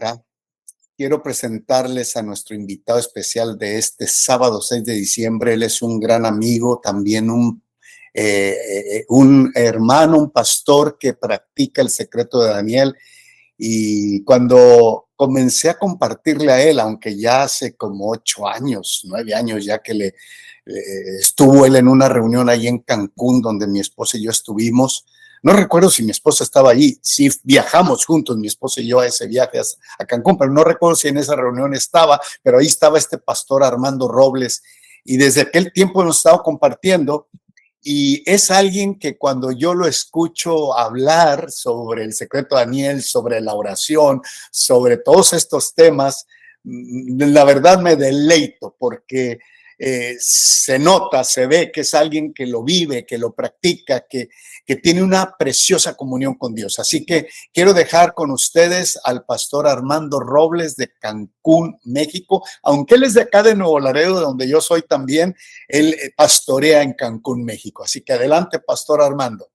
Ahora quiero presentarles a nuestro invitado especial de este sábado 6 de diciembre. Él es un gran amigo, también un hermano, un pastor que practica el secreto de Daniel. Y cuando comencé a compartirle a él, aunque ya hace como 8 años, 9 años ya que estuvo él en una reunión ahí en Cancún donde mi esposa y yo estuvimos. No recuerdo si mi esposa estaba allí, sí viajamos juntos, mi esposa y yo, a ese viaje a Cancún, pero no recuerdo si en esa reunión estaba, pero ahí estaba este pastor Armando Robles, y desde aquel tiempo hemos estado compartiendo. Y es alguien que cuando yo lo escucho hablar sobre el secreto de Daniel, sobre la oración, sobre todos estos temas, la verdad me deleito porque se nota, se ve que es alguien que lo vive, que lo practica, que tiene una preciosa comunión con Dios. Así que quiero dejar con ustedes al pastor Armando Robles de Cancún, México. Aunque él es de acá de Nuevo Laredo, de donde yo soy también, él pastorea en Cancún, México. Así que adelante, pastor Armando.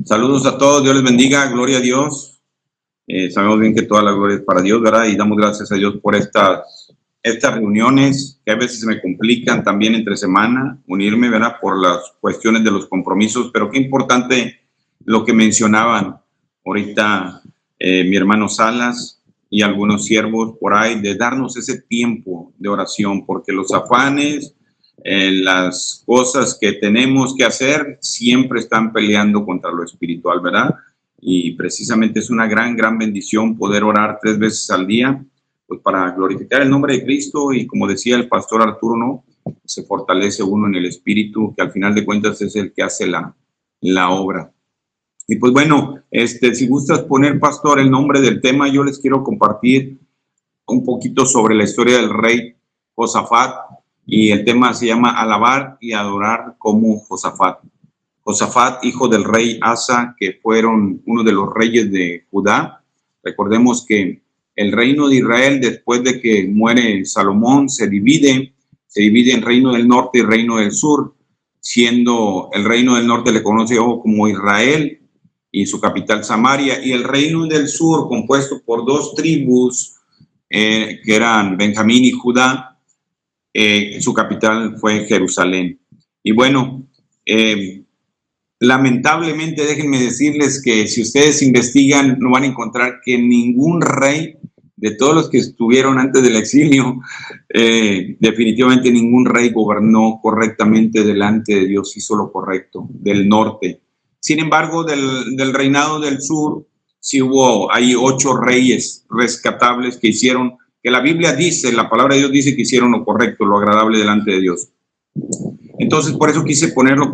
Saludos a todos, Dios les bendiga, gloria a Dios. Sabemos bien que toda la gloria es para Dios, ¿verdad? Y damos gracias a Dios por estas reuniones que a veces se me complican también entre semana, unirme, ¿verdad? Por las cuestiones de los compromisos, pero qué importante lo que mencionaban ahorita mi hermano Salas y algunos siervos por ahí, de darnos ese tiempo de oración, porque los afanes, las cosas que tenemos que hacer siempre están peleando contra lo espiritual, ¿verdad? Y precisamente es una gran bendición poder orar 3 veces al día, pues para glorificar el nombre de Cristo, y como decía el pastor Arturo, ¿no? Se fortalece uno en el espíritu, que al final de cuentas es el que hace la obra. Y pues bueno, si gustas poner, pastor, el nombre del tema, yo les quiero compartir un poquito sobre la historia del rey Josafat, y el tema se llama Alabar y adorar como Josafat. Josafat, hijo del rey Asa, que fueron uno de los reyes de Judá. Recordemos que el reino de Israel, después de que muere Salomón, se divide en reino del norte y reino del sur, siendo el reino del norte le conoce como Israel y su capital Samaria, y el reino del sur, compuesto por 2 tribus, que eran Benjamín y Judá, su capital fue Jerusalén. Y bueno, lamentablemente, déjenme decirles que si ustedes investigan, no van a encontrar que ningún rey de todos los que estuvieron antes del exilio, definitivamente ningún rey gobernó correctamente delante de Dios, hizo lo correcto, del norte. Sin embargo, del reinado del sur, sí hubo ahí 8 reyes rescatables que hicieron, que la Biblia dice, la palabra de Dios dice que hicieron lo correcto, lo agradable delante de Dios. Entonces, por eso quise ponerlo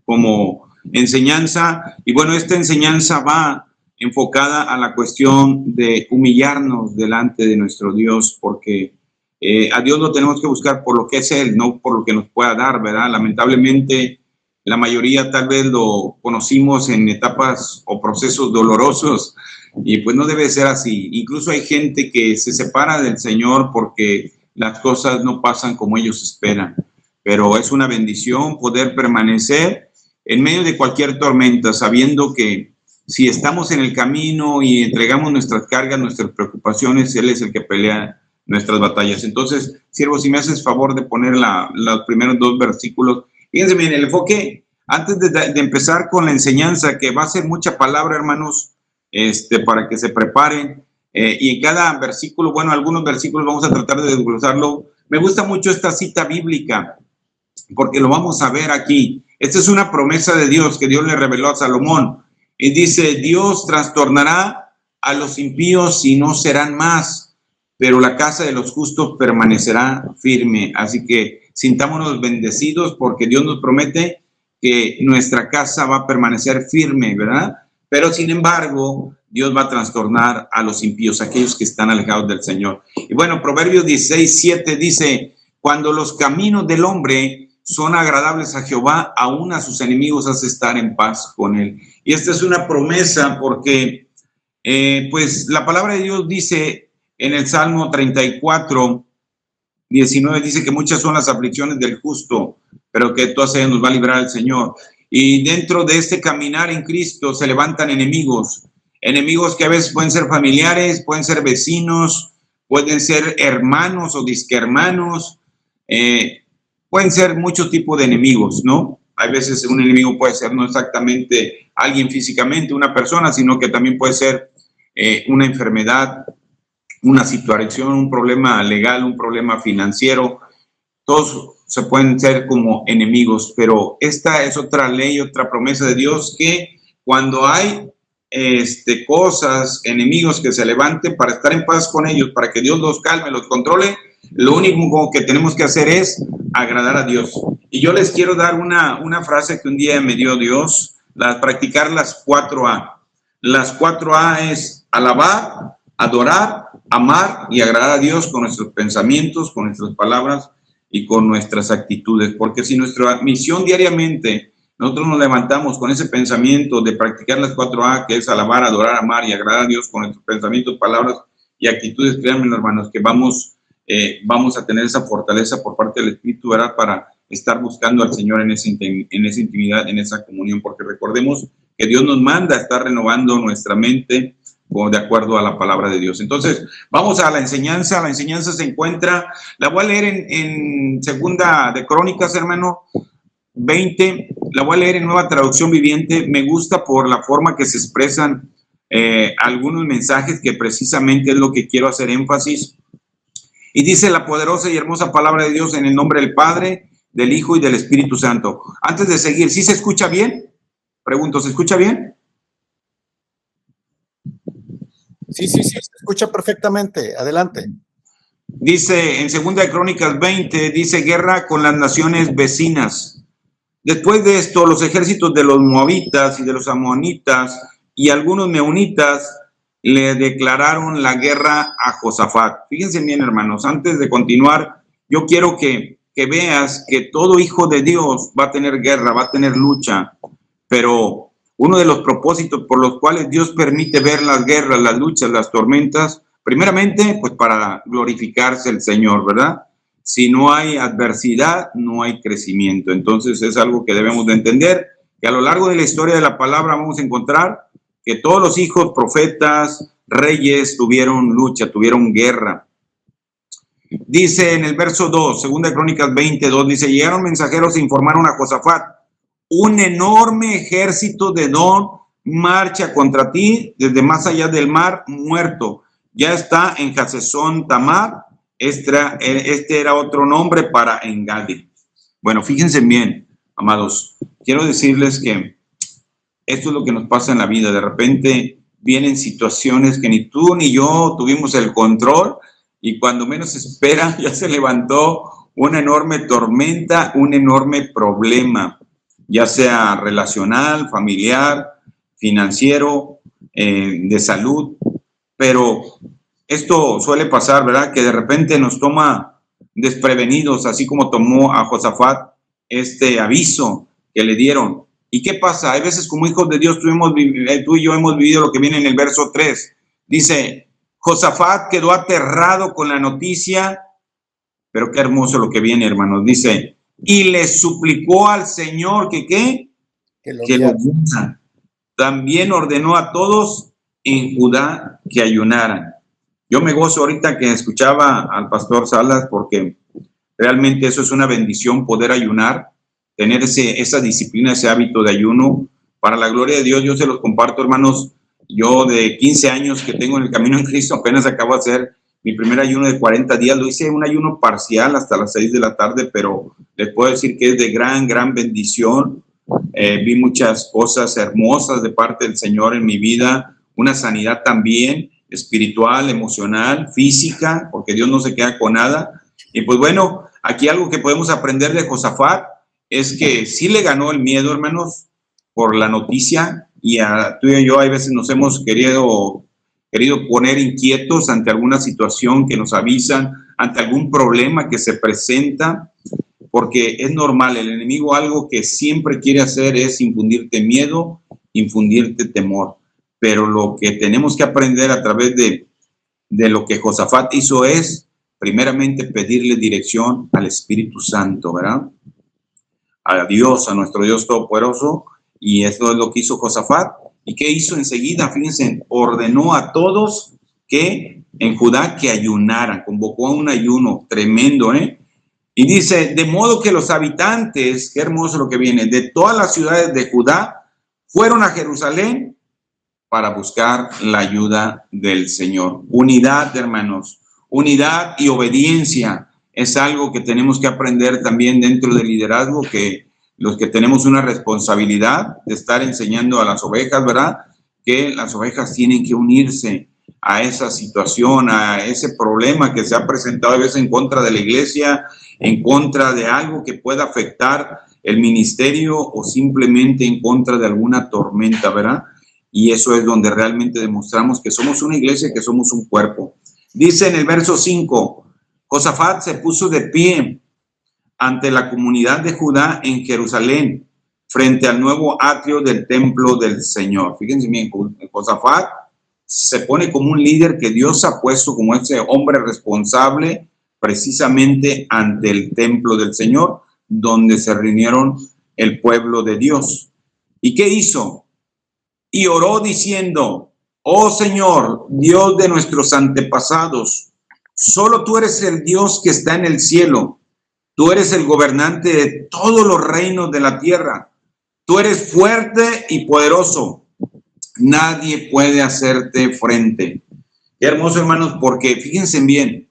como enseñanza. Y bueno, esta enseñanza va enfocada a la cuestión de humillarnos delante de nuestro Dios, porque a Dios lo tenemos que buscar por lo que es Él, no por lo que nos pueda dar, ¿verdad? Lamentablemente, la mayoría tal vez lo conocimos en etapas o procesos dolorosos, y pues no debe ser así. Incluso hay gente que se separa del Señor porque las cosas no pasan como ellos esperan, pero es una bendición poder permanecer en medio de cualquier tormenta, sabiendo que si estamos en el camino y entregamos nuestras cargas, nuestras preocupaciones, Él es el que pelea nuestras batallas. Entonces, siervo, si me haces favor de poner los primeros 2 versículos. Fíjense bien, el enfoque, antes de empezar con la enseñanza, que va a ser mucha palabra, hermanos, para que se preparen. Y en cada versículo, bueno, algunos versículos vamos a tratar de desglosarlo. Me gusta mucho esta cita bíblica, porque lo vamos a ver aquí. Esta es una promesa de Dios que Dios le reveló a Salomón. Y dice, Dios trastornará a los impíos y no serán más, pero la casa de los justos permanecerá firme. Así que sintámonos bendecidos, porque Dios nos promete que nuestra casa va a permanecer firme, ¿verdad? Pero sin embargo, Dios va a trastornar a los impíos, aquellos que están alejados del Señor. Y bueno, Proverbios 16:7 dice, cuando los caminos del hombre son agradables a Jehová, aún a sus enemigos hace estar en paz con él. Y esta es una promesa, porque pues la palabra de Dios dice en el Salmo 34:19, dice que muchas son las aflicciones del justo, pero que todas ellas nos va a librar el Señor. Y dentro de este caminar en Cristo se levantan enemigos, Enemigos que a veces pueden ser familiares, pueden ser vecinos, pueden ser hermanos o disquehermanos, pueden ser muchos tipos de enemigos, ¿no? Hay veces un enemigo puede ser no exactamente alguien físicamente, una persona, sino que también puede ser una enfermedad, una situación, un problema legal, un problema financiero. Todos se pueden ser como enemigos, pero esta es otra ley, otra promesa de Dios, que cuando hay cosas, enemigos que se levanten, para estar en paz con ellos, para que Dios los calme, los controle, lo único que tenemos que hacer es agradar a Dios. Y yo les quiero dar una frase que un día me dio Dios, practicar las 4A. Las 4A es alabar, adorar, amar y agradar a Dios con nuestros pensamientos, con nuestras palabras y con nuestras actitudes. Porque si nuestra misión diariamente, nosotros nos levantamos con ese pensamiento de practicar las 4A, que es alabar, adorar, amar y agradar a Dios con nuestros pensamientos, palabras y actitudes, créanme, hermanos, que vamos a tener esa fortaleza por parte del Espíritu, ¿verdad? Para estar buscando al Señor en esa intimidad, en esa comunión, porque recordemos que Dios nos manda a estar renovando nuestra mente de acuerdo a la palabra de Dios. Entonces, vamos a la enseñanza. La enseñanza se encuentra, la voy a leer en Segunda de Crónicas, hermano, 20, la voy a leer en Nueva Traducción Viviente. Me gusta por la forma que se expresan algunos mensajes, que precisamente es lo que quiero hacer énfasis. Y dice la poderosa y hermosa palabra de Dios en el nombre del Padre, del Hijo y del Espíritu Santo. Antes de seguir, ¿sí se escucha bien? Pregunto, ¿se escucha bien? Sí, se escucha perfectamente. Adelante. Dice en Segunda de Crónicas 20, dice guerra con las naciones vecinas. Después de esto, los ejércitos de los moabitas y de los amonitas y algunos meunitas le declararon la guerra a Josafat. Fíjense bien, hermanos, antes de continuar, yo quiero que veas que todo hijo de Dios va a tener guerra, va a tener lucha, pero uno de los propósitos por los cuales Dios permite ver las guerras, las luchas, las tormentas, primeramente, pues para glorificarse el Señor, ¿verdad? Si no hay adversidad, no hay crecimiento. Entonces es algo que debemos de entender, que a lo largo de la historia de la palabra vamos a encontrar que todos los hijos, profetas, reyes, tuvieron lucha, tuvieron guerra. Dice en el verso 2, Segunda Crónicas 22, dice, llegaron mensajeros e informaron a Josafat, un enorme ejército de Edom marcha contra ti desde más allá del mar muerto. Ya está en Hazezón Tamar. Este era otro nombre para Engadi. Bueno, fíjense bien, amados. Quiero decirles que esto es lo que nos pasa en la vida. De repente vienen situaciones que ni tú ni yo tuvimos el control y cuando menos se espera ya se levantó una enorme tormenta, un enorme problema, ya sea relacional, familiar, financiero, de salud, pero esto suele pasar, ¿verdad? Que de repente nos toma desprevenidos, así como tomó a Josafat este aviso que le dieron. ¿Y qué pasa? Hay veces como hijos de Dios tú y yo hemos vivido lo que viene en el verso 3. Dice, Josafat quedó aterrado con la noticia, pero qué hermoso lo que viene, hermanos. Dice, y le suplicó al Señor que ¿qué? Que lo guiara. También ordenó a todos en Judá que ayunaran. Yo me gozo ahorita que escuchaba al pastor Salas, porque realmente eso es una bendición, poder ayunar, tener esa disciplina, ese hábito de ayuno. Para la gloria de Dios, yo se los comparto, hermanos. Yo de 15 años que tengo en el camino en Cristo, apenas acabo de hacer mi primer ayuno de 40 días. Lo hice un ayuno parcial hasta las 6 de la tarde, pero les puedo decir que es de gran bendición. Vi muchas cosas hermosas de parte del Señor en mi vida, una sanidad también espiritual, emocional, física, porque Dios no se queda con nada. Y pues bueno, aquí algo que podemos aprender de Josafat es que sí le ganó el miedo, hermanos, por la noticia, y tú y yo a veces nos hemos querido poner inquietos ante alguna situación que nos avisan, ante algún problema que se presenta, porque es normal. El enemigo algo que siempre quiere hacer es infundirte miedo, infundirte temor. Pero lo que tenemos que aprender a través de lo que Josafat hizo es, primeramente, pedirle dirección al Espíritu Santo, ¿verdad? A Dios, a nuestro Dios Todopoderoso, y eso es lo que hizo Josafat. ¿Y qué hizo enseguida? Fíjense, ordenó a todos que en Judá que ayunaran, convocó a un ayuno tremendo, Y dice, de modo que los habitantes, qué hermoso lo que viene, de todas las ciudades de Judá, fueron a Jerusalén para buscar la ayuda del Señor. Unidad, hermanos, unidad y obediencia es algo que tenemos que aprender también dentro del liderazgo, que los que tenemos una responsabilidad de estar enseñando a las ovejas, ¿verdad? Que las ovejas tienen que unirse a esa situación, a ese problema que se ha presentado a veces en contra de la iglesia, en contra de algo que pueda afectar el ministerio o simplemente en contra de alguna tormenta, ¿verdad? Y eso es donde realmente demostramos que somos una iglesia, que somos un cuerpo. Dice en el verso 5, Josafat se puso de pie ante la comunidad de Judá en Jerusalén, frente al nuevo atrio del templo del Señor. Fíjense bien, Josafat se pone como un líder que Dios ha puesto como ese hombre responsable precisamente ante el templo del Señor, donde se reunieron el pueblo de Dios. ¿Y qué hizo? Y oró diciendo, oh Señor, Dios de nuestros antepasados, solo tú eres el Dios que está en el cielo. Tú eres el gobernante de todos los reinos de la tierra. Tú eres fuerte y poderoso. Nadie puede hacerte frente. Qué hermoso, hermanos, porque fíjense bien,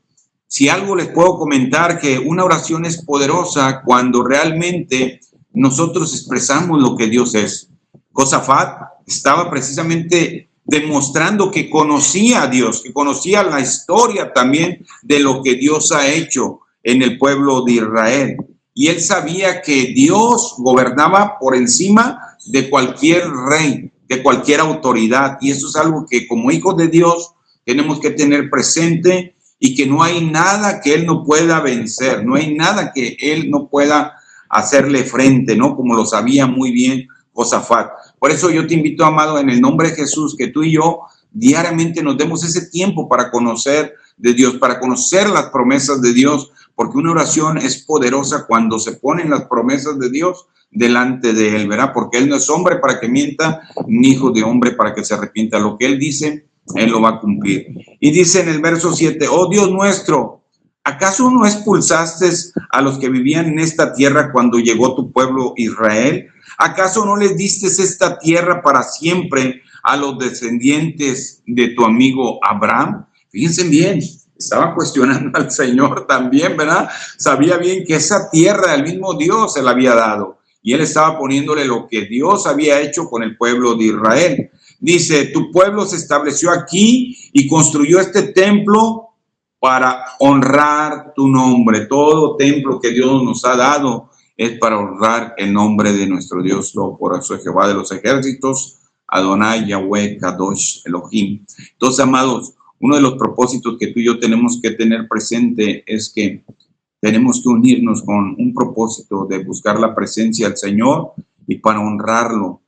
si algo les puedo comentar, que una oración es poderosa cuando realmente nosotros expresamos lo que Dios es. Josafat estaba precisamente demostrando que conocía a Dios, que conocía la historia también de lo que Dios ha hecho en el pueblo de Israel. Y él sabía que Dios gobernaba por encima de cualquier rey, de cualquier autoridad. Y eso es algo que como hijos de Dios tenemos que tener presente, y que no hay nada que él no pueda vencer, no hay nada que él no pueda hacerle frente, ¿no? Como lo sabía muy bien Josafat. Por eso yo te invito, amado, en el nombre de Jesús, que tú y yo diariamente nos demos ese tiempo para conocer de Dios, para conocer las promesas de Dios, porque una oración es poderosa cuando se ponen las promesas de Dios delante de él, ¿verdad? Porque él no es hombre para que mienta, ni hijo de hombre para que se arrepienta. Lo que él dice, él lo va a cumplir. Y dice en el verso 7, oh Dios nuestro, ¿acaso no expulsaste a los que vivían en esta tierra cuando llegó tu pueblo Israel? ¿Acaso no les diste esta tierra para siempre a los descendientes de tu amigo Abraham? Fíjense bien, estaba cuestionando al Señor también, ¿verdad? Sabía bien que esa tierra el mismo Dios se la había dado, y él estaba poniéndole lo que Dios había hecho con el pueblo de Israel. Dice, tu pueblo se estableció aquí y construyó este templo para honrar tu nombre. Todo templo que Dios nos ha dado es para honrar el nombre de nuestro Dios. Por eso Jehová de los ejércitos, Adonai, Yahweh, Kadosh, Elohim. Entonces, amados, uno de los propósitos que tú y yo tenemos que tener presente es que tenemos que unirnos con un propósito de buscar la presencia del Señor y para honrarlo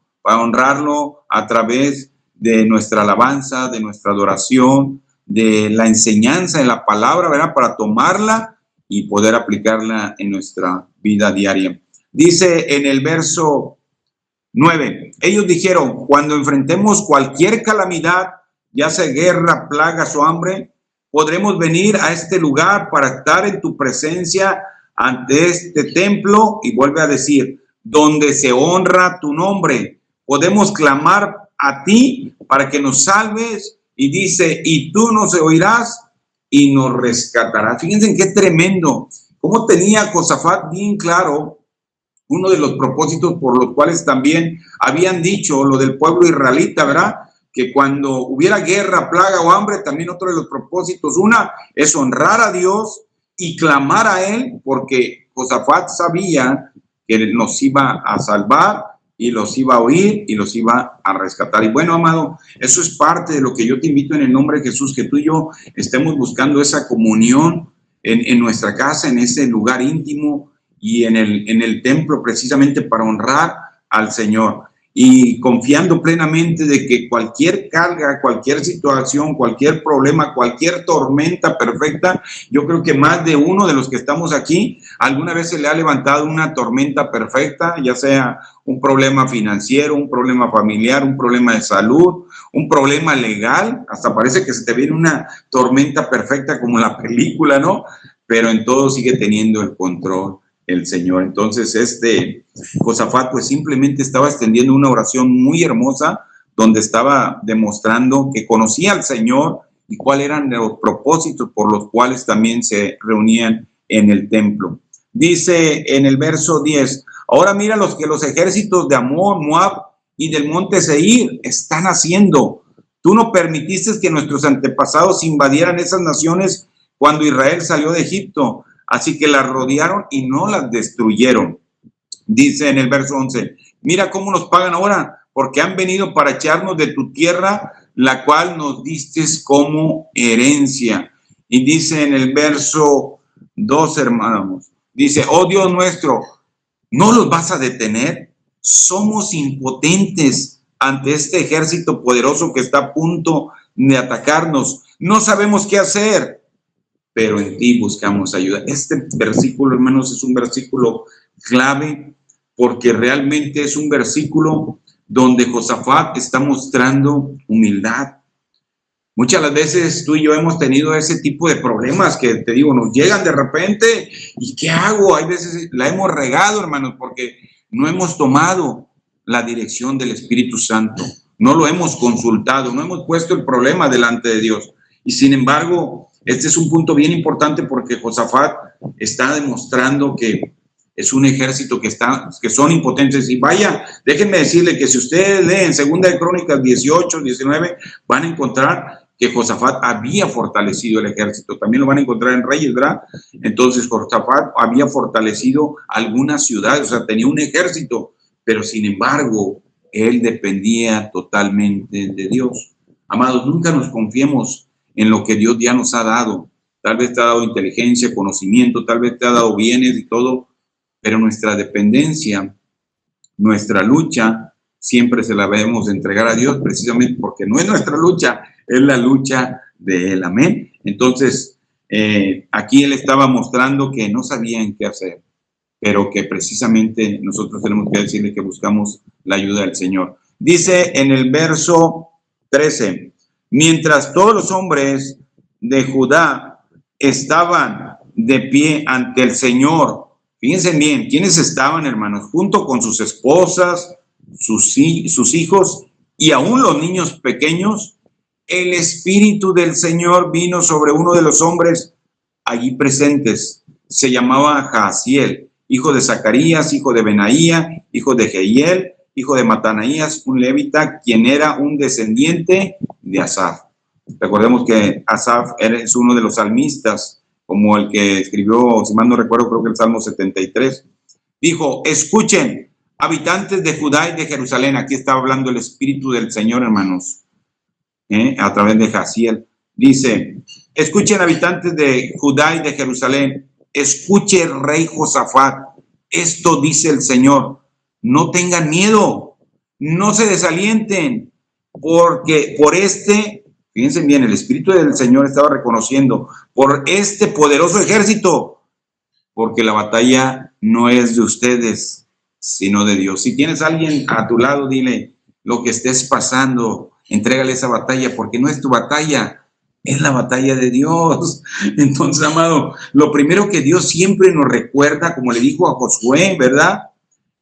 a través de nuestra alabanza, de nuestra adoración, de la enseñanza de la palabra, ¿verdad? Para tomarla y poder aplicarla en nuestra vida diaria. Dice en el verso 9, ellos dijeron, cuando enfrentemos cualquier calamidad, ya sea guerra, plagas o hambre, podremos venir a este lugar para estar en tu presencia ante este templo, y vuelve a decir, donde se honra tu nombre. Podemos clamar a ti para que nos salves, y dice, y tú nos oirás y nos rescatarás. Fíjense qué tremendo, cómo tenía Josafat bien claro uno de los propósitos por los cuales también habían dicho lo del pueblo israelita, ¿verdad? Que cuando hubiera guerra, plaga o hambre, también otro de los propósitos, una es honrar a Dios y clamar a Él, porque Josafat sabía que nos iba a salvar y los iba a oír y los iba a rescatar. Y bueno, amado, eso es parte de lo que yo te invito en el nombre de Jesús, que tú y yo estemos buscando esa comunión en nuestra casa, en ese lugar íntimo y en el templo, precisamente para honrar al Señor. y confiando plenamente de que cualquier carga, cualquier situación, cualquier problema, cualquier tormenta perfecta, yo creo que más de uno de los que estamos aquí, alguna vez se le ha levantado una tormenta perfecta, ya sea un problema financiero, un problema familiar, un problema de salud, un problema legal, hasta parece que se te viene una tormenta perfecta como la película, ¿no? Pero en todo sigue teniendo el control el Señor. Entonces Josafat pues simplemente estaba extendiendo una oración muy hermosa donde estaba demostrando que conocía al Señor y cuáles eran los propósitos por los cuales también se reunían en el templo. Dice en el verso 10, ahora mira los que los ejércitos de Amón, Moab y del monte Seir están haciendo. Tú no permitiste que nuestros antepasados invadieran esas naciones cuando Israel salió de Egipto. Así que las rodearon y no las destruyeron. Dice en el verso 11, mira cómo nos pagan ahora, porque han venido para echarnos de tu tierra, la cual nos diste como herencia. Y dice en el verso 2, hermanos, dice, oh Dios nuestro, ¿no los vas a detener? Somos impotentes ante este ejército poderoso que está a punto de atacarnos. No sabemos qué hacer, pero en ti buscamos ayuda. Este versículo, hermanos, es un versículo clave porque realmente es un versículo donde Josafat está mostrando humildad. Muchas las veces tú y yo hemos tenido ese tipo de problemas que, te digo, nos llegan de repente y ¿qué hago? Hay veces la hemos regado, hermanos, porque no hemos tomado la dirección del Espíritu Santo, no lo hemos consultado, no hemos puesto el problema delante de Dios. Y sin embargo, este es un punto bien importante porque Josafat está demostrando que es un ejército que son impotentes. Y vaya, déjenme decirle que si ustedes leen 2 de Crónicas 18, 19, van a encontrar que Josafat había fortalecido el ejército. También lo van a encontrar en Reyes, ¿verdad? Entonces Josafat había fortalecido algunas ciudades, o sea, tenía un ejército, pero sin embargo, él dependía totalmente de Dios. Amados, nunca nos confiemos en lo que Dios ya nos ha dado. Tal vez te ha dado inteligencia, conocimiento, tal vez te ha dado bienes y todo, pero nuestra dependencia, nuestra lucha, siempre se la debemos entregar a Dios, precisamente porque no es nuestra lucha, es la lucha de Él. Amén. Entonces, aquí Él estaba mostrando que no sabían qué hacer, pero que precisamente nosotros tenemos que decirle que buscamos la ayuda del Señor. Dice en el verso 13, mientras todos los hombres de Judá estaban de pie ante el Señor. Fíjense bien, ¿quiénes estaban, hermanos? Junto con sus esposas, sus hijos y aún los niños pequeños, el Espíritu del Señor vino sobre uno de los hombres allí presentes. Se llamaba Jaasiel, hijo de Zacarías, hijo de Benaía, hijo de Jehiel, hijo de Matanaías, un levita, quien era un descendiente de Asaf. Recordemos que Asaf es uno de los salmistas, como el que escribió, si mal no recuerdo, creo que el Salmo 73. Dijo, escuchen, habitantes de Judá y de Jerusalén. Aquí está hablando el Espíritu del Señor, hermanos, a través de Jaasiel. Dice, escuchen, habitantes de Judá y de Jerusalén, escuche, rey Josafat, esto dice el Señor, no tengan miedo, no se desalienten, porque por fíjense bien, el Espíritu del Señor estaba reconociendo, por este poderoso ejército, porque la batalla no es de ustedes, sino de Dios. Si tienes a alguien a tu lado, dile lo que estés pasando, entrégale esa batalla, porque no es tu batalla, es la batalla de Dios. Entonces, amado, lo primero que Dios siempre nos recuerda, como le dijo a Josué, ¿verdad?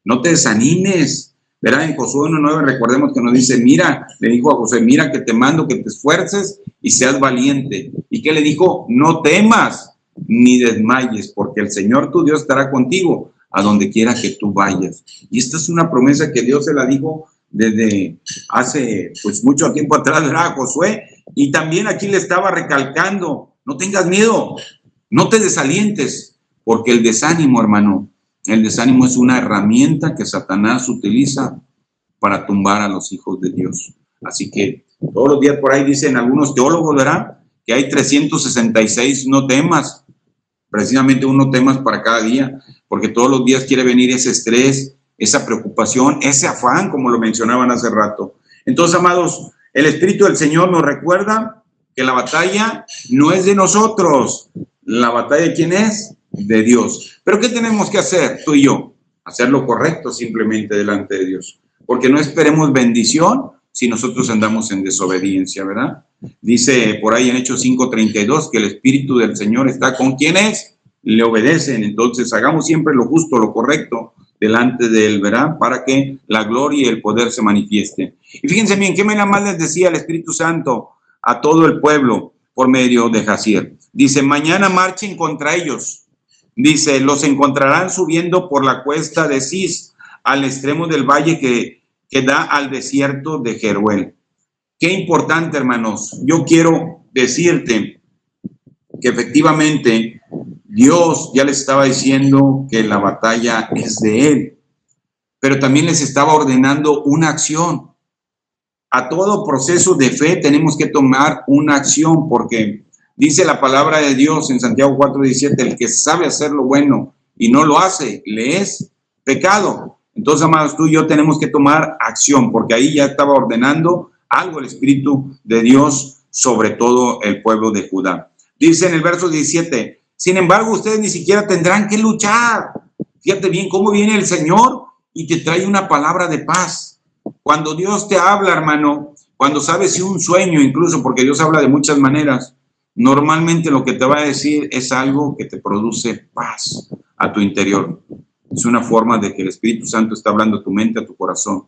No te desanimes, ¿verdad? En Josué 1:9 recordemos que nos dice, mira, le dijo a Josué, mira que te mando que te esfuerces y seas valiente. ¿Y qué le dijo? No temas ni desmayes, porque el Señor tu Dios estará contigo a donde quiera que tú vayas. Y esta es una promesa que Dios se la dijo desde hace pues mucho tiempo atrás, ¿verdad? A Josué. Y también aquí le estaba recalcando, no tengas miedo, no te desalientes, porque el desánimo, hermano, el desánimo es una herramienta que Satanás utiliza para tumbar a los hijos de Dios. Así que todos los días por ahí dicen algunos teólogos, ¿verdad? Que hay 366 no temas, precisamente uno temas para cada día, porque todos los días quiere venir ese estrés, esa preocupación, ese afán, como lo mencionaban hace rato. Entonces, amados, el Espíritu del Señor nos recuerda que la batalla no es de nosotros. La batalla, ¿de quién es? De Dios. ¿Pero qué tenemos que hacer, tú y yo? Hacer lo correcto simplemente delante de Dios. Porque no esperemos bendición si nosotros andamos en desobediencia, ¿verdad? Dice por ahí en Hechos 5:32 que el Espíritu del Señor está con quienes le obedecen. Entonces hagamos siempre lo justo, lo correcto delante de Él, ¿verdad? Para que la gloria y el poder se manifieste. Y fíjense bien, ¿qué manera más les decía el Espíritu Santo a todo el pueblo por medio de Jaziel? Dice, mañana marchen contra ellos. Dice, los encontrarán subiendo por la cuesta de Cis, al extremo del valle que da al desierto de Jeruel. Qué importante, hermanos. Yo quiero decirte que efectivamente Dios ya les estaba diciendo que la batalla es de Él, pero también les estaba ordenando una acción. A todo proceso de fe tenemos que tomar una acción, porque dice la palabra de Dios en Santiago 4:17, el que sabe hacer lo bueno y no lo hace, le es pecado. Entonces, amados, tú y yo tenemos que tomar acción, porque ahí ya estaba ordenando algo el Espíritu de Dios sobre todo el pueblo de Judá. Dice en el verso 17, sin embargo, ustedes ni siquiera tendrán que luchar. Fíjate bien cómo viene el Señor y te trae una palabra de paz. Cuando Dios te habla, hermano, cuando sabes si un sueño, incluso porque Dios habla de muchas maneras, normalmente lo que te va a decir es algo que te produce paz a tu interior. Es una forma de que el Espíritu Santo está hablando a tu mente, a tu corazón.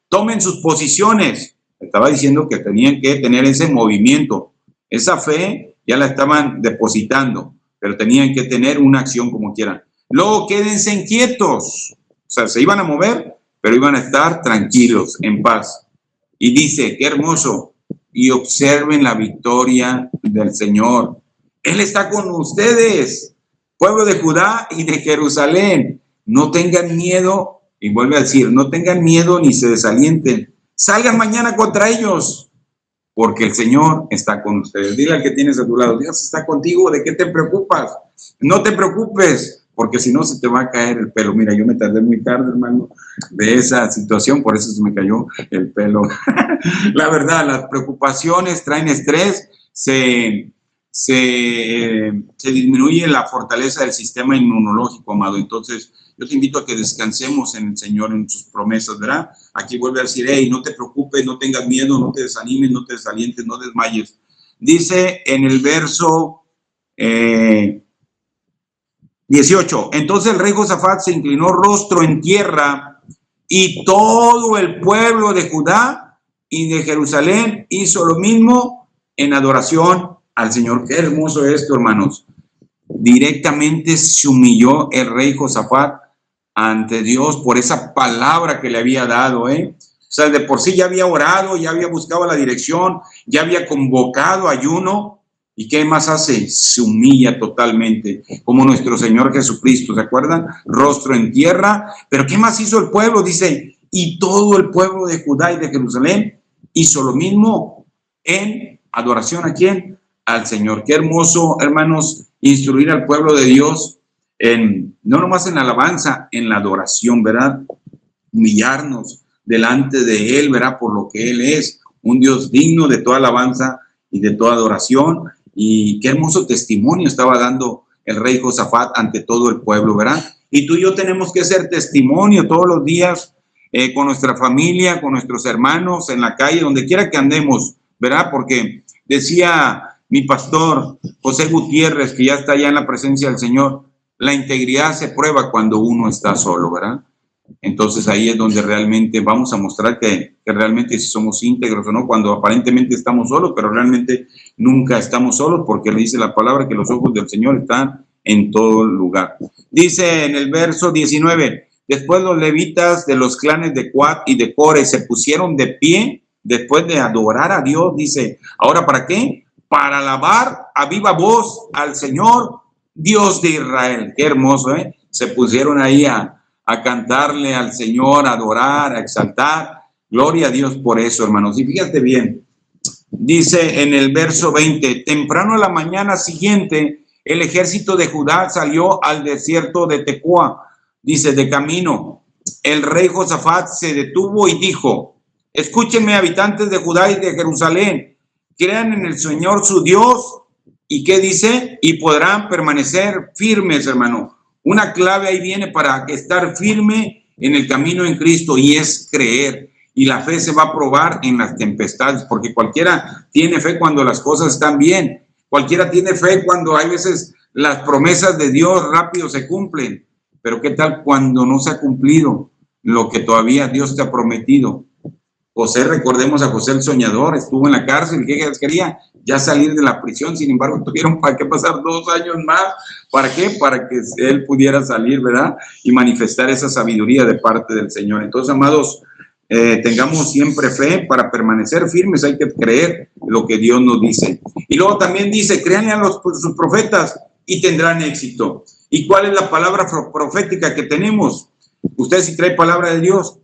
Tomen sus posiciones. Estaba diciendo que tenían que tener ese movimiento. Esa fe ya la estaban depositando, pero tenían que tener una acción como quieran. Luego quédense inquietos. O sea, se iban a mover, pero iban a estar tranquilos, en paz. Y dice, qué hermoso. Y observen la victoria del Señor. Él está con ustedes, pueblo de Judá y de Jerusalén. No tengan miedo, y vuelve a decir, no tengan miedo ni se desalienten. Salgan mañana contra ellos, porque el Señor está con ustedes. Dile al que tienes a tu lado, Dios está contigo, ¿de qué te preocupas? No te preocupes, porque si no se te va a caer el pelo. Mira, yo me tardé muy tarde, hermano, de esa situación, por eso se me cayó el pelo. La verdad, las preocupaciones traen estrés, se disminuye la fortaleza del sistema inmunológico, amado. Entonces, yo te invito a que descansemos en el Señor, en sus promesas, ¿verdad? Aquí vuelve a decir, hey, no te preocupes, no tengas miedo, no te desanimes, no te desalientes, no desmayes. Dice en el verso 18, entonces el rey Josafat se inclinó rostro en tierra y todo el pueblo de Judá y de Jerusalén hizo lo mismo en adoración al Señor. Qué hermoso esto, hermanos. Directamente se humilló el rey Josafat ante Dios por esa palabra que le había dado, O sea, de por sí ya había orado, ya había buscado la dirección, ya había convocado ayuno. ¿Y qué más hace? Se humilla totalmente, como nuestro Señor Jesucristo, ¿se acuerdan? Rostro en tierra. Pero ¿qué más hizo el pueblo? Dice, y todo el pueblo de Judá y de Jerusalén hizo lo mismo en adoración ¿a quién? Al Señor. Qué hermoso, hermanos, instruir al pueblo de Dios no nomás en la alabanza, en la adoración, ¿verdad? Humillarnos delante de Él, ¿verdad? Por lo que Él es, un Dios digno de toda alabanza y de toda adoración. Y qué hermoso testimonio estaba dando el rey Josafat ante todo el pueblo, ¿verdad? Y tú y yo tenemos que hacer testimonio todos los días con nuestra familia, con nuestros hermanos, en la calle, donde quiera que andemos, ¿verdad? Porque decía mi pastor José Gutiérrez, que ya está allá en la presencia del Señor, la integridad se prueba cuando uno está solo, ¿verdad? Entonces ahí es donde realmente vamos a mostrar que realmente si somos íntegros o no, cuando aparentemente estamos solos, pero realmente nunca estamos solos, porque le dice la palabra que los ojos del Señor están en todo lugar. Dice en el verso 19, después los levitas de los clanes de Coat y de Core se pusieron de pie después de adorar a Dios. Dice, ¿ahora para qué? Para alabar a viva voz al Señor, Dios de Israel. Qué hermoso, ¿eh? Se pusieron ahí a cantarle al Señor, a adorar, a exaltar. Gloria a Dios por eso, hermanos. Y fíjate bien, dice en el verso 20, temprano a la mañana siguiente, el ejército de Judá salió al desierto de Tecoa, dice, de camino, el rey Josafat se detuvo y dijo: escúchenme, habitantes de Judá y de Jerusalén, crean en el Señor su Dios. ¿Y qué dice? Y podrán permanecer firmes, hermano. Una clave ahí viene para estar firme en el camino en Cristo, y es creer. Y la fe se va a probar en las tempestades, porque cualquiera tiene fe cuando las cosas están bien. Cualquiera tiene fe cuando hay veces las promesas de Dios rápido se cumplen. Pero ¿qué tal cuando no se ha cumplido lo que todavía Dios te ha prometido? José, recordemos a José el soñador, estuvo en la cárcel, ¿qué quería? Ya salir de la prisión, sin embargo tuvieron para qué pasar 2 años más. ¿Para qué? Para que él pudiera salir, ¿verdad? Y manifestar esa sabiduría de parte del Señor. Entonces, amados, tengamos siempre fe para permanecer firmes. Hay que creer lo que Dios nos dice. Y luego también dice: créanle a sus profetas y tendrán éxito. ¿Y cuál es la palabra profética que tenemos? Usted, si trae palabra de Dios,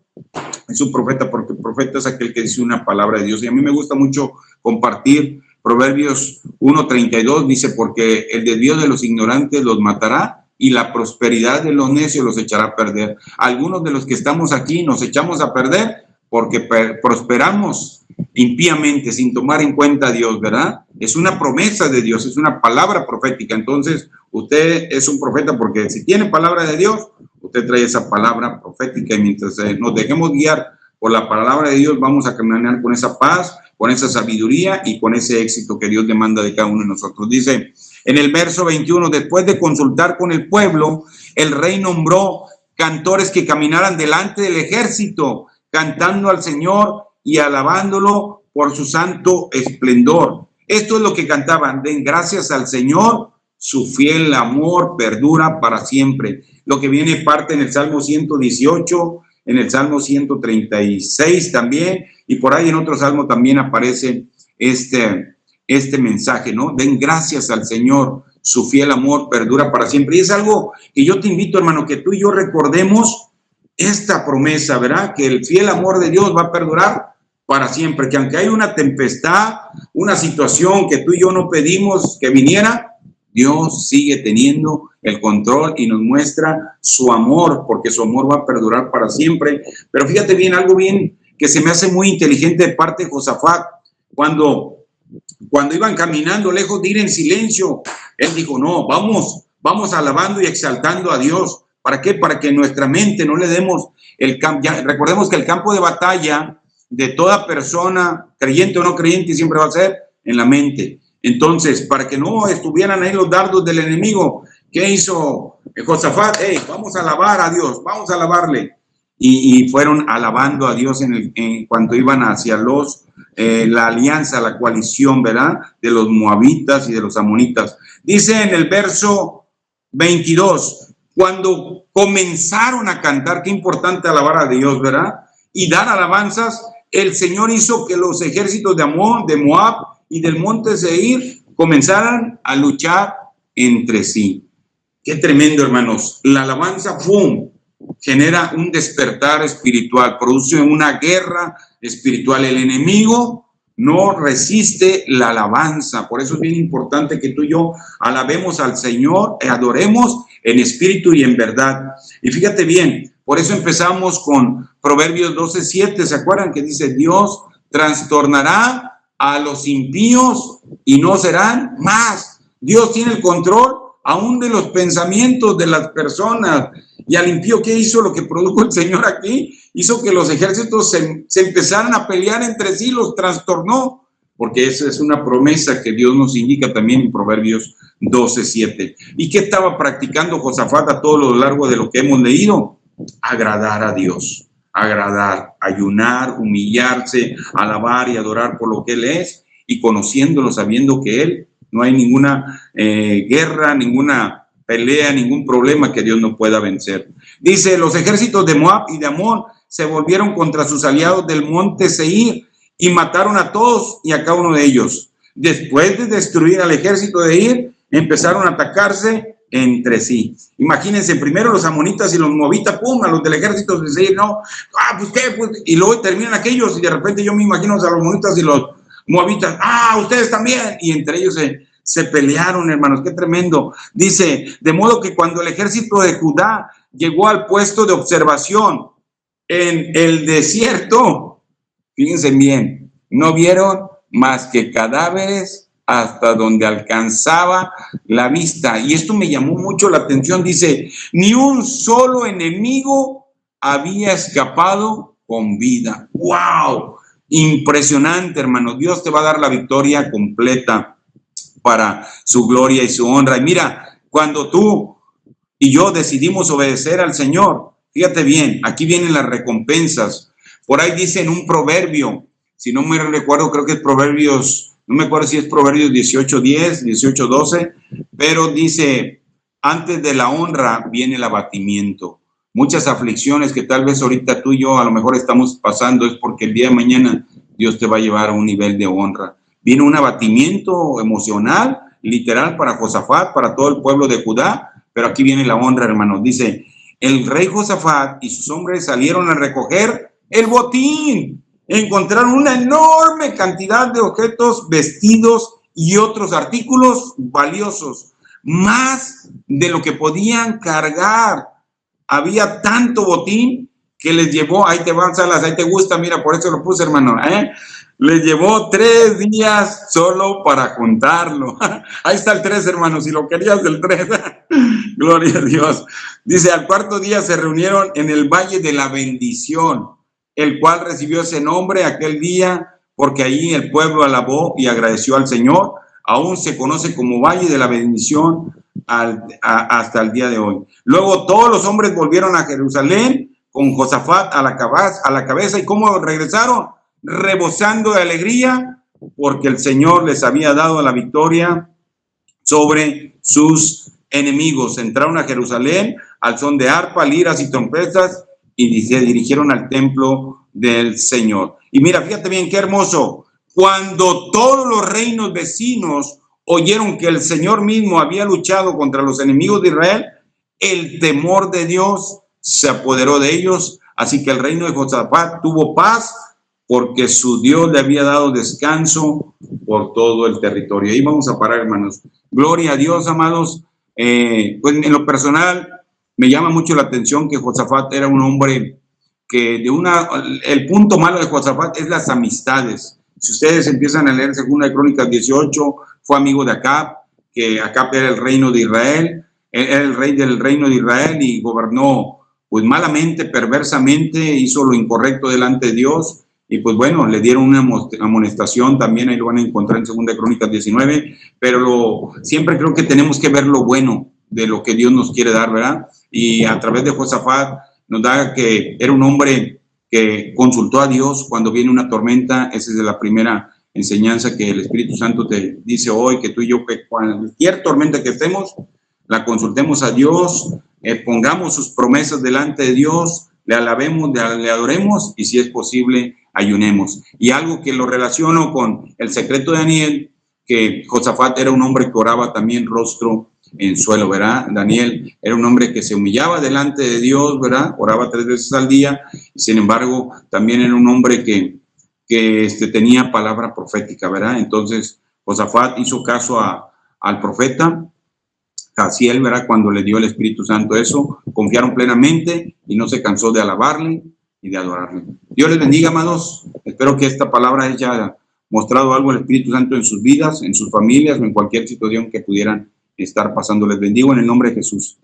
es un profeta, porque el profeta es aquel que dice una palabra de Dios. Y a mí me gusta mucho compartir Proverbios 1:32, dice: porque el desvío de los ignorantes los matará, y la prosperidad de los necios los echará a perder. Algunos de los que estamos aquí nos echamos a perder porque prosperamos impíamente, sin tomar en cuenta a Dios, ¿verdad? Es una promesa de Dios, es una palabra profética. Entonces, usted es un profeta porque si tiene palabra de Dios, usted trae esa palabra profética, y mientras nos dejemos guiar por la palabra de Dios, vamos a caminar con esa paz, con esa sabiduría y con ese éxito que Dios demanda de cada uno de nosotros. Dice en el verso 21, después de consultar con el pueblo, el rey nombró cantores que caminaran delante del ejército, cantando al Señor y alabándolo por su santo esplendor. Esto es lo que cantaban: den gracias al Señor, su fiel amor perdura para siempre. Lo que viene parte en el Salmo 118, en el Salmo 136 también, y por ahí en otro salmo también aparece este mensaje, ¿no? Den gracias al Señor, su fiel amor perdura para siempre. Y es algo que yo te invito, hermano, que tú y yo recordemos esta promesa, ¿verdad? Que el fiel amor de Dios va a perdurar para siempre, que aunque hay una tempestad, una situación que tú y yo no pedimos que viniera, Dios sigue teniendo el control y nos muestra su amor, porque su amor va a perdurar para siempre. Pero fíjate bien, algo bien que se me hace muy inteligente de parte de Josafat, cuando iban caminando, lejos de ir en silencio, él dijo: no, vamos alabando y exaltando a Dios. ¿Para qué? Para que nuestra mente no le demos el campo. Recordemos que el campo de batalla de toda persona, creyente o no creyente, siempre va a ser en la mente. Entonces, para que no estuvieran ahí los dardos del enemigo, ¿qué hizo Josafat? Hey, vamos a alabar a Dios, vamos a alabarle. Y fueron alabando a Dios en cuanto iban hacia la alianza, la coalición, ¿verdad? De los moabitas y de los amonitas. Dice en el verso 22, cuando comenzaron a cantar, qué importante alabar a Dios, ¿verdad? Y dar alabanzas, el Señor hizo que los ejércitos de Amón, de Moab y del monte Seir comenzaran a luchar entre sí. Qué tremendo, hermanos. La alabanza, ¡pum!, genera un despertar espiritual, produce una guerra espiritual. El enemigo no resiste la alabanza. Por eso es bien importante que tú y yo alabemos al Señor, adoremos en espíritu y en verdad. Y fíjate bien, por eso empezamos con Proverbios 12:7. ¿Se acuerdan que dice: Dios trastornará a los impíos y no serán más? Dios tiene el control aún de los pensamientos de las personas. Y al impío, ¿qué hizo? Lo que produjo el Señor aquí, hizo que los ejércitos se empezaran a pelear entre sí, los trastornó, porque esa es una promesa que Dios nos indica también en Proverbios 12:7. ¿Y qué estaba practicando Josafat a todo lo largo de lo que hemos leído? Agradar a Dios, agradar, ayunar, humillarse, alabar y adorar por lo que Él es, y conociéndolo, sabiendo que Él no hay ninguna guerra, ninguna pelea, ningún problema que Dios no pueda vencer. Dice: los ejércitos de Moab y de Amón se volvieron contra sus aliados del monte Seir y mataron a todos y a cada uno de ellos. Después de destruir al ejército de Ir, empezaron a atacarse entre sí. Imagínense, primero los amonitas y los moabitas, pum, a los del ejército de Seir, no, pues qué, pues, y luego terminan aquellos, y de repente yo me imagino a los amonitas y los moabitas, ustedes también, y entre ellos se pelearon, hermanos. Qué tremendo. Dice: de modo que cuando el ejército de Judá llegó al puesto de observación en el desierto. Fíjense bien, no vieron más que cadáveres hasta donde alcanzaba la vista. Y esto me llamó mucho la atención. Dice, ni un solo enemigo había escapado con vida. ¡Wow! Impresionante, hermano. Dios te va a dar la victoria completa para su gloria y su honra. Y mira, cuando tú y yo decidimos obedecer al Señor, fíjate bien, aquí vienen las recompensas. Por ahí dice en un proverbio, si no me recuerdo, creo que es Proverbios, no me acuerdo si es Proverbios 18:10, 18:12, pero dice, antes de la honra viene el abatimiento. Muchas aflicciones que tal vez ahorita tú y yo a lo mejor estamos pasando es porque el día de mañana Dios te va a llevar a un nivel de honra. Viene un abatimiento emocional, literal, para Josafat, para todo el pueblo de Judá, pero aquí viene la honra, hermanos. Dice, el rey Josafat y sus hombres salieron a recoger el botín. Encontraron una enorme cantidad de objetos, vestidos y otros artículos valiosos, más de lo que podían cargar. Había tanto botín que les llevó, ahí te van, Salas, ahí te gusta, mira, por eso lo puse, hermano, les llevó 3 días solo para juntarlo. Ahí está el 3, hermano, si lo querías del 3. Gloria a Dios. Dice, al 4º día se reunieron en el Valle de la Bendición, el cual recibió ese nombre aquel día, porque allí el pueblo alabó y agradeció al Señor. Aún se conoce como Valle de la Bendición hasta el día de hoy. Luego todos los hombres volvieron a Jerusalén con Josafat a la cabeza. ¿Y cómo regresaron? Rebosando de alegría, porque el Señor les había dado la victoria sobre sus enemigos. Entraron a Jerusalén al son de arpa, liras y trompetas y se dirigieron al templo del Señor. Y mira, fíjate bien, qué hermoso. Cuando todos los reinos vecinos oyeron que el Señor mismo había luchado contra los enemigos de Israel, el temor de Dios se apoderó de ellos. Así que el reino de Josafat tuvo paz, porque su Dios le había dado descanso por todo el territorio. Ahí vamos a parar, hermanos. Gloria a Dios, amados. Pues en lo personal, me llama mucho la atención que Josafat era un hombre que el punto malo de Josafat es las amistades. Si ustedes empiezan a leer 2 Crónicas 18, fue amigo de Acab, que Acab era el reino de Israel, era el rey del reino de Israel y gobernó pues malamente, perversamente, hizo lo incorrecto delante de Dios. Y pues bueno, le dieron una amonestación, también ahí lo van a encontrar en 2 Crónicas 19, pero siempre creo que tenemos que ver lo bueno de lo que Dios nos quiere dar, ¿verdad? Y a través de Josafat nos da que era un hombre que consultó a Dios cuando viene una tormenta. Esa es la primera enseñanza que el Espíritu Santo te dice hoy, que tú y yo, que cualquier tormenta que estemos, la consultemos a Dios, pongamos sus promesas delante de Dios, le alabemos, le adoremos y si es posible, ayunemos. Y algo que lo relaciono con el secreto de Daniel, que Josafat era un hombre que oraba también rostro en suelo, ¿verdad? Daniel era un hombre que se humillaba delante de Dios, ¿verdad? Oraba 3 veces al día, y sin embargo, también era un hombre que tenía palabra profética, ¿verdad? Entonces, Josafat hizo caso al profeta Jaciel, ¿verdad? Cuando le dio el Espíritu Santo eso, confiaron plenamente y no se cansó de alabarle y de adorarle. Dios les bendiga, amados. Espero que esta palabra haya mostrado algo del Espíritu Santo en sus vidas, en sus familias o en cualquier situación que pudieran estar pasando. Les bendigo en el nombre de Jesús.